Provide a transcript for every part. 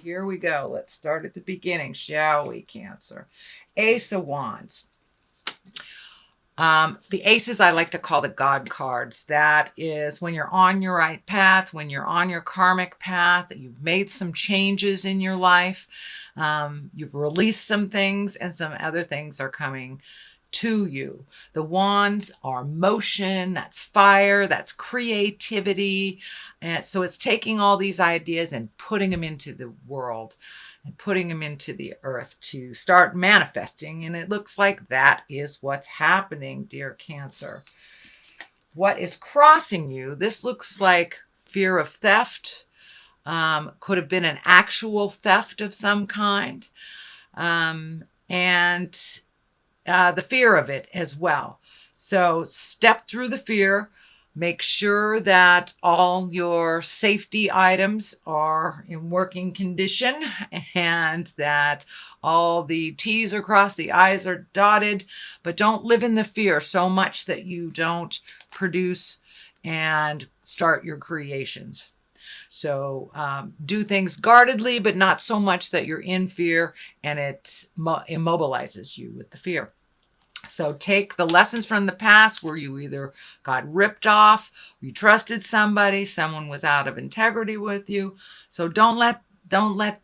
here we go. Let's start at the beginning, shall we, Cancer? Ace of Wands. The aces I like to call the God cards. That is when you're on your right path, when you're on your karmic path, that you've made some changes in your life, you've released some things, and some other things are coming to you. The wands are motion, that's fire, that's creativity. And so it's taking all these ideas and putting them into the world and putting them into the earth to start manifesting. And it looks like that is what's happening, dear Cancer. What is crossing you? This looks like fear of theft. Could have been an actual theft of some kind. And the fear of it as well. So step through the fear. Make sure that all your safety items are in working condition and that all the T's are crossed, the I's are dotted, but don't live in the fear so much that you don't produce and start your creations. So do things guardedly, but not so much that you're in fear and it immobilizes you with the fear. So take the lessons from the past where you either got ripped off, you trusted somebody, someone was out of integrity with you. So don't let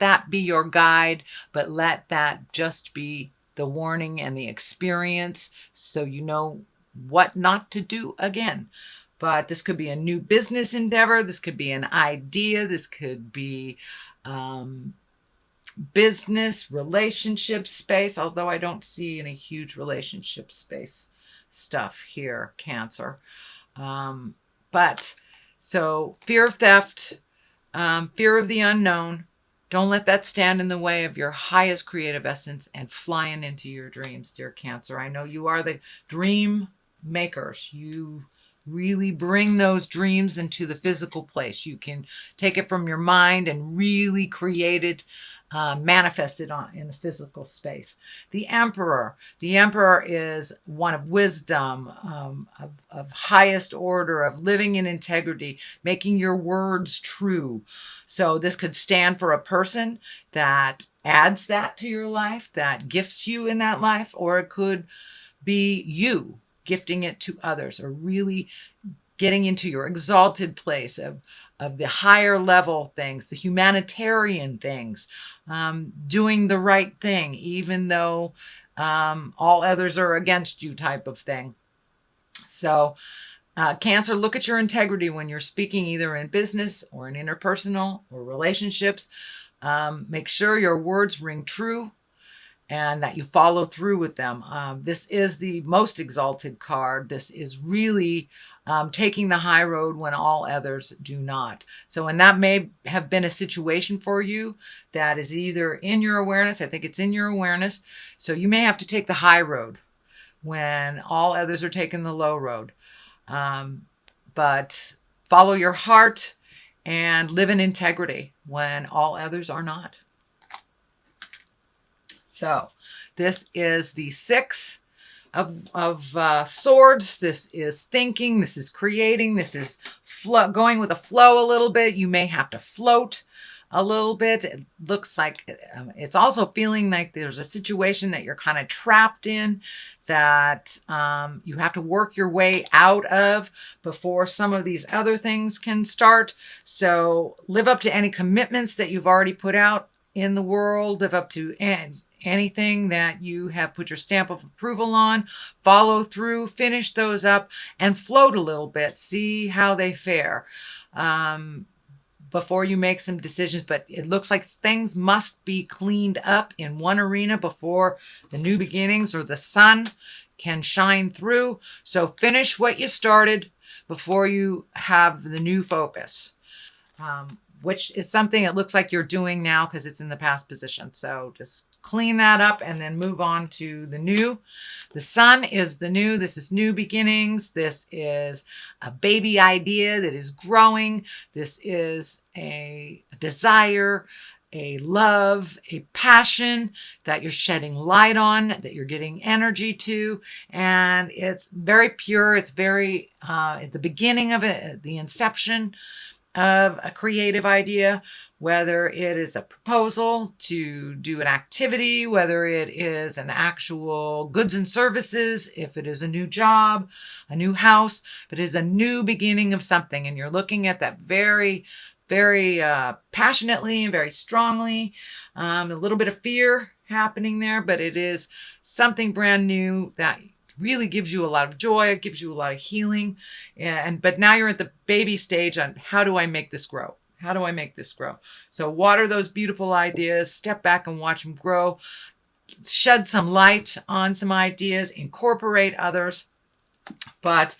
that be your guide, but let that just be the warning and the experience so you know what not to do again. But this could be a new business endeavor. This could be an idea. This could be business, relationship space, although I don't see any huge relationship space stuff here, Cancer. But so fear of theft, fear of the unknown. Don't let that stand in the way of your highest creative essence and flying into your dreams, dear Cancer. I know you are the dream makers. You really bring those dreams into the physical place. You can take it from your mind and really create it, manifest it in the physical space. The Emperor. The Emperor is one of wisdom, of highest order, of living in integrity, making your words true. So this could stand for a person that adds that to your life, that gifts you in that life, or it could be you gifting it to others, or really getting into your exalted place of the higher level things, the humanitarian things, doing the right thing, even though all others are against you type of thing. So Cancer, look at your integrity when you're speaking, either in business or in interpersonal or relationships. Make sure your words ring true and that you follow through with them. This is the most exalted card. This is really taking the high road when all others do not. So, and that may have been a situation for you that is either in your awareness. I think it's in your awareness. So you may have to take the high road when all others are taking the low road. But follow your heart and live in integrity when all others are not. So this is the Six of Swords. This is thinking. This is creating. This is going with the flow a little bit. You may have to float a little bit. It looks like it's also feeling like there's a situation that you're kind of trapped in that you have to work your way out of before some of these other things can start. So live up to any commitments that you've already put out in the world. Live up to anything that you have put your stamp of approval on. Follow through, finish those up, and float a little bit. See how they fare before you make some decisions. But it looks like things must be cleaned up in one arena before the new beginnings or the sun can shine through. So finish what you started before you have the new focus. Which is something it looks like you're doing now because it's in the past position. So just clean that up and then move on to the new. The sun is the new. This is new beginnings. This is a baby idea that is growing. This is a desire, a love, a passion that you're shedding light on, that you're getting energy to. And it's very pure. It's very at the beginning of it, the inception. of a creative idea, whether it is a proposal to do an activity, whether it is an actual goods and services, if it is a new job, a new house, if it is a new beginning of something, and you're looking at that very, very passionately and very strongly. A little bit of fear happening there, but it is something brand new that really gives you a lot of joy. It gives you a lot of healing. But now you're at the baby stage on how do I make this grow? How do I make this grow? So water those beautiful ideas, step back and watch them grow, shed some light on some ideas, incorporate others. But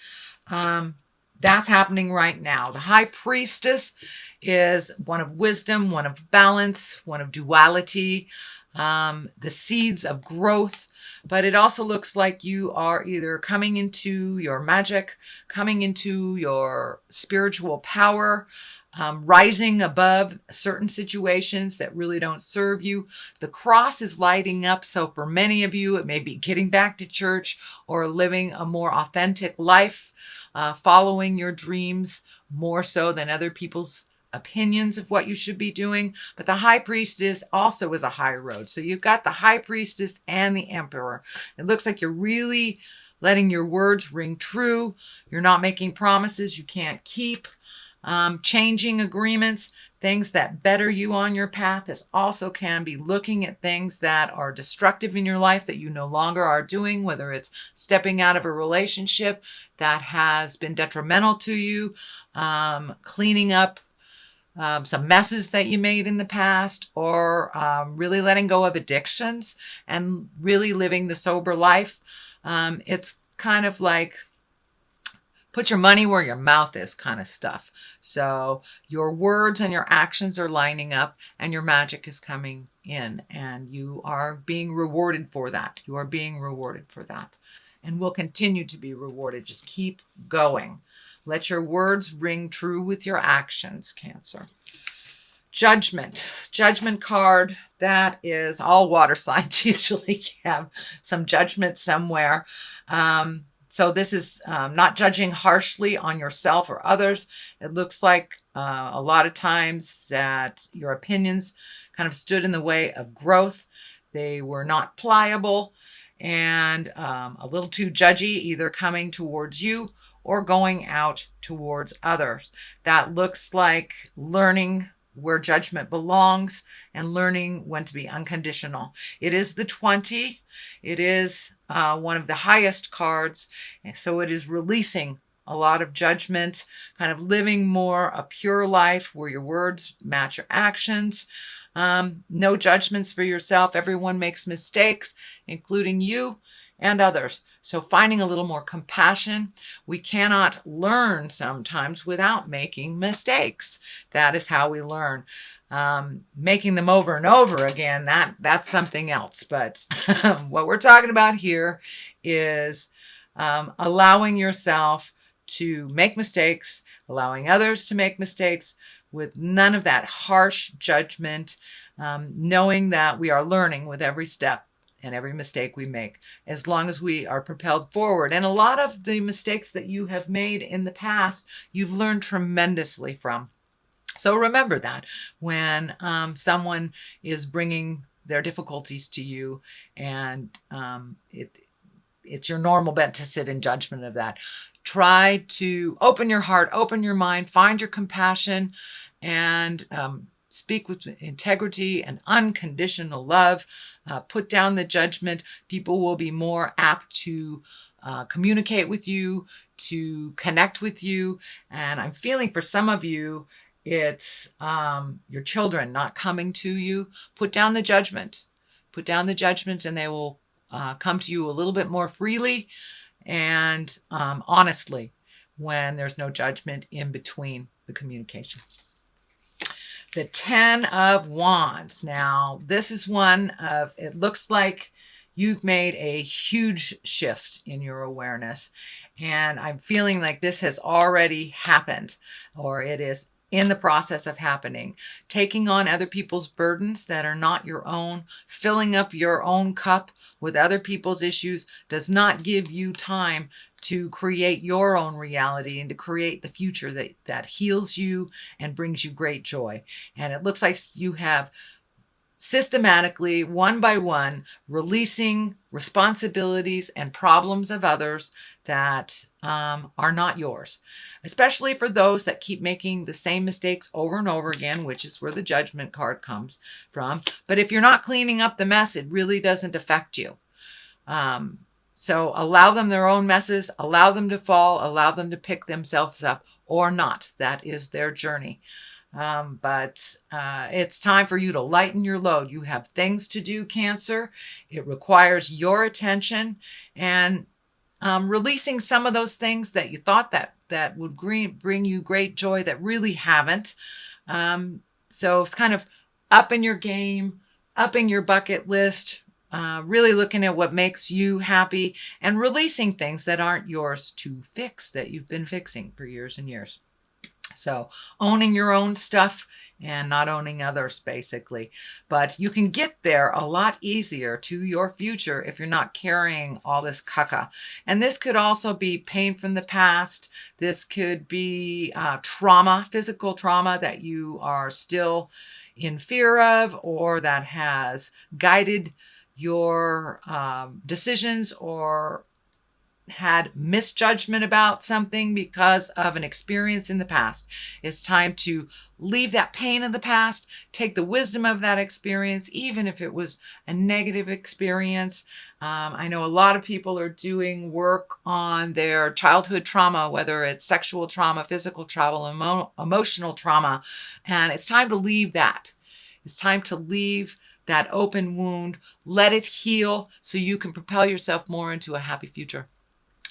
that's happening right now. The high priestess is one of wisdom, one of balance, one of duality, the seeds of growth. But it also looks like you are either coming into your magic, coming into your spiritual power, rising above certain situations that really don't serve you. The cross is lighting up. So for many of you, it may be getting back to church or living a more authentic life, following your dreams more so than other people's opinions of what you should be doing. But the high priestess also is a high road. So you've got the high priestess and the emperor. It looks like you're really letting your words ring true. You're not making promises you can't keep. Changing agreements, things that better you on your path, as also can be looking at things that are destructive in your life that you no longer are doing, whether it's stepping out of a relationship that has been detrimental to you, cleaning up some messes that you made in the past, or really letting go of addictions and really living the sober life. It's kind of like put your money where your mouth is kind of stuff. So your words and your actions are lining up and your magic is coming in and you are being rewarded for that. You are being rewarded for that and will continue to be rewarded. Just keep going. Let your words ring true with your actions, Cancer. Judgment. Judgment card. That is all water signs usually have some judgment somewhere. So this is not judging harshly on yourself or others. It looks like a lot of times that your opinions kind of stood in the way of growth. They were not pliable and a little too judgy, either coming towards you or going out towards others. That looks like learning where judgment belongs and learning when to be unconditional. It is the 20. It is one of the highest cards. And so it is releasing a lot of judgment, kind of living more a pure life where your words match your actions. No judgments for yourself. Everyone makes mistakes, including you and others. So finding a little more compassion. We cannot learn sometimes without making mistakes. That is how we learn. Making them over and over again, that's something else. But what we're talking about here is allowing yourself to make mistakes, allowing others to make mistakes with none of that harsh judgment, knowing that we are learning with every step and every mistake we make, as long as we are propelled forward. And a lot of the mistakes that you have made in the past, you've learned tremendously from. So remember that when someone is bringing their difficulties to you and it's your normal bent to sit in judgment of that. Try to open your heart, open your mind, find your compassion, and speak with integrity and unconditional love. Put down the judgment. People will be more apt to communicate with you, to connect with you. And I'm feeling for some of you, it's your children not coming to you. Put down the judgment. Put down the judgment and they will come to you a little bit more freely and honestly when there's no judgment in between the communication. The 10 of Wands. Now, this is one of, it looks like you've made a huge shift in your awareness. And I'm feeling like this has already happened, or it is in the process of happening. Taking on other people's burdens that are not your own, filling up your own cup with other people's issues does not give you time to create your own reality and to create the future that heals you and brings you great joy. And it looks like you have systematically, one by one, releasing responsibilities and problems of others that are not yours, especially for those that keep making the same mistakes over and over again, which is where the judgment card comes from. But if you're not cleaning up the mess, it really doesn't affect you. So allow them their own messes, allow them to fall, allow them to pick themselves up or not. That is their journey. But it's time for you to lighten your load. You have things to do, Cancer. It requires your attention and releasing some of those things that you thought that would bring you great joy that really haven't. So it's kind of upping your game, upping your bucket list, really looking at what makes you happy and releasing things that aren't yours to fix that you've been fixing for years and years. So owning your own stuff and not owning others, basically. But you can get there a lot easier to your future if you're not carrying all this caca. And this could also be pain from the past. This could be trauma, physical trauma that you are still in fear of or that has guided your decisions or had misjudgment about something because of an experience in the past. It's time to leave that pain in the past, take the wisdom of that experience, even if it was a negative experience. I know a lot of people are doing work on their childhood trauma, whether it's sexual trauma, physical trauma, emotional trauma, and it's time to leave that. It's time to leave that open wound, let it heal so you can propel yourself more into a happy future.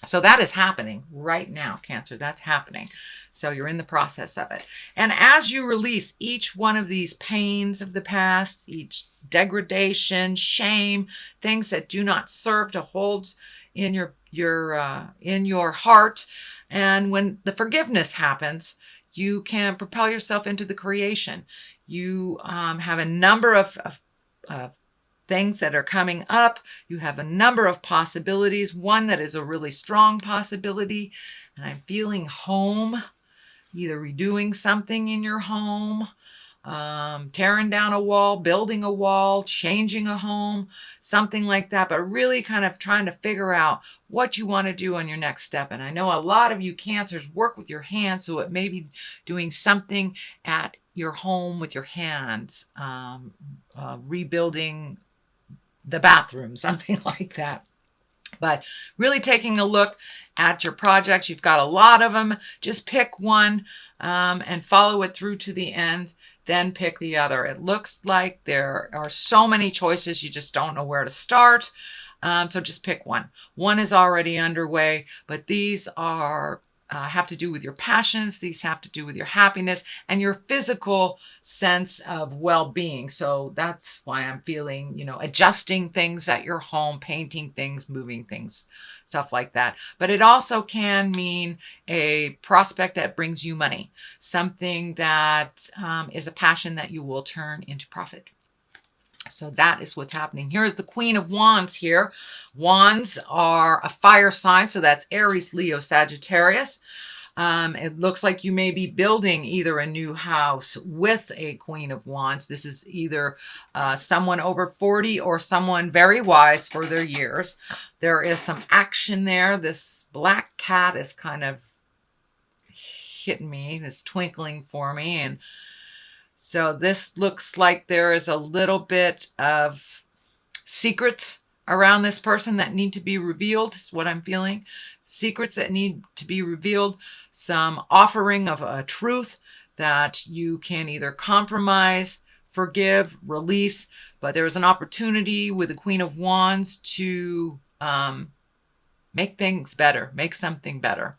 So that is happening right now, Cancer. That's happening. So you're in the process of it. And as you release each one of these pains of the past, each degradation, shame, things that do not serve to hold in your heart, and when the forgiveness happens, you can propel yourself into the creation. You have a number of things that are coming up. You have a number of possibilities. One that is a really strong possibility. And I'm feeling home, either redoing something in your home, tearing down a wall, building a wall, changing a home, something like that. But really kind of trying to figure out what you want to do on your next step. And I know a lot of you Cancers work with your hands, so it may be doing something at your home with your hands, rebuilding the bathroom, something like that. But really taking a look at your projects. You've got a lot of them. Just pick one and follow it through to the end. Then pick the other. It looks like there are so many choices. You just don't know where to start. So just pick one. One is already underway, but these are have to do with your passions. These have to do with your happiness and your physical sense of well-being. So that's why I'm feeling, adjusting things at your home, painting things, moving things, stuff like that. But it also can mean a prospect that brings you money, something that is a passion that you will turn into profit. So that is what's happening. Here's the Queen of Wands here. Wands are a fire sign, so that's Aries, Leo, Sagittarius. It looks like you may be building either a new house with a Queen of Wands. This is either someone over 40 or someone very wise for their years. There is some action there. This black cat is kind of hitting me, this twinkling for me, and so this looks like there is a little bit of secrets around this person that need to be revealed, is what I'm feeling. Secrets that need to be revealed, some offering of a truth that you can either compromise, forgive, release, but there is an opportunity with the Queen of Wands to make things better, make something better.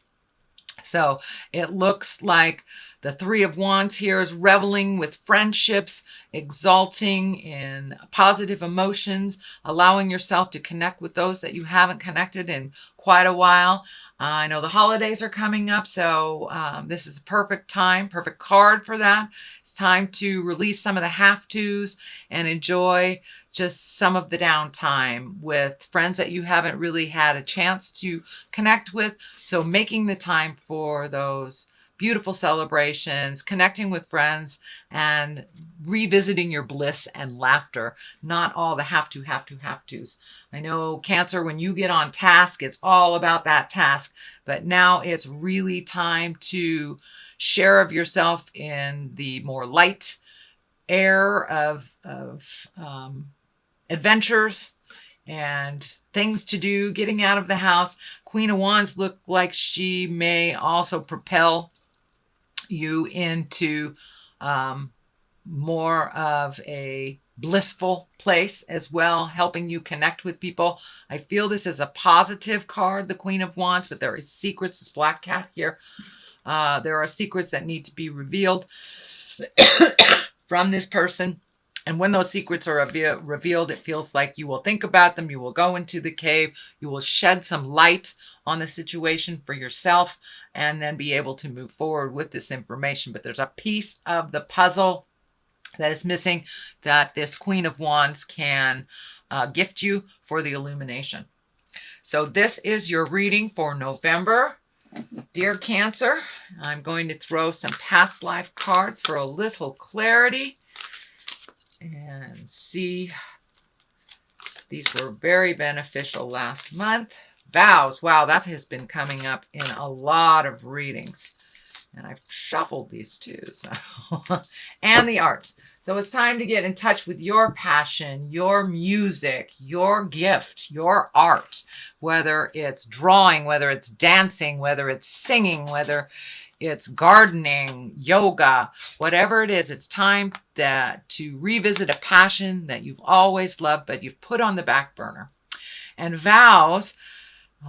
So it looks like The Three of Wands here is reveling with friendships, exalting in positive emotions, allowing yourself to connect with those that you haven't connected in quite a while. I know the holidays are coming up, so this is a perfect time, perfect card for that. It's time to release some of the have-tos and enjoy just some of the downtime with friends that you haven't really had a chance to connect with. So making the time for those beautiful celebrations, connecting with friends, and revisiting your bliss and laughter, not all the have-tos. I know Cancer, when you get on task, it's all about that task, but now it's really time to share of yourself in the more light air of adventures and things to do, getting out of the house. Queen of Wands look like she may also propel you into more of a blissful place as well, helping you connect with people. I feel this is a positive card, the Queen of Wands, but there are secrets. This black cat here. There are secrets that need to be revealed from this person. And when those secrets are revealed, it feels like you will think about them. You will go into the cave. You will shed some light on the situation for yourself and then be able to move forward with this information. But there's a piece of the puzzle that is missing that this Queen of Wands can gift you for the illumination. So this is your reading for November. Dear Cancer, I'm going to throw some past life cards for a little clarity. And see, these were very beneficial last month. Vows, wow, that has been coming up in a lot of readings. And I've shuffled these too. So. And the arts. So it's time to get in touch with your passion, your music, your gift, your art. Whether it's drawing, whether it's dancing, whether it's singing, whether it's gardening, yoga, whatever it is, it's time to revisit a passion that you've always loved, but you've put on the back burner. And vows,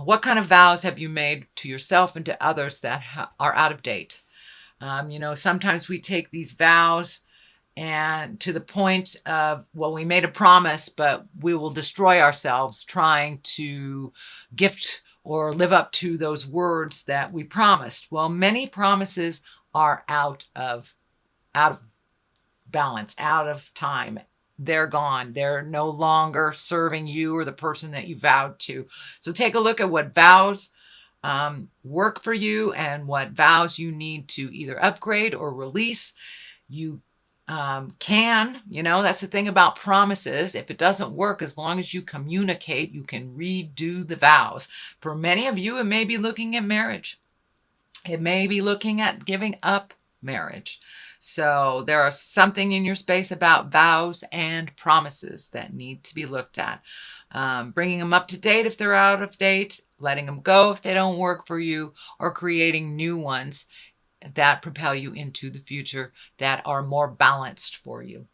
what kind of vows have you made to yourself and to others that are out of date? You know, sometimes we take these vows and to the point of, well, we made a promise, but we will destroy ourselves trying to gift or live up to those words that we promised. Well, many promises are out of balance, out of time. They're gone. They're no longer serving you or the person that you vowed to. So take a look at what vows work for you and what vows you need to either upgrade or release. You that's the thing about promises. If it doesn't work, as long as you communicate, you can redo the vows. For many of you, it may be looking at marriage. It may be looking at giving up marriage. So there are something in your space about vows and promises that need to be looked at. Bringing them up to date if they're out of date, letting them go if they don't work for you, or creating new ones that propel you into the future that are more balanced for you.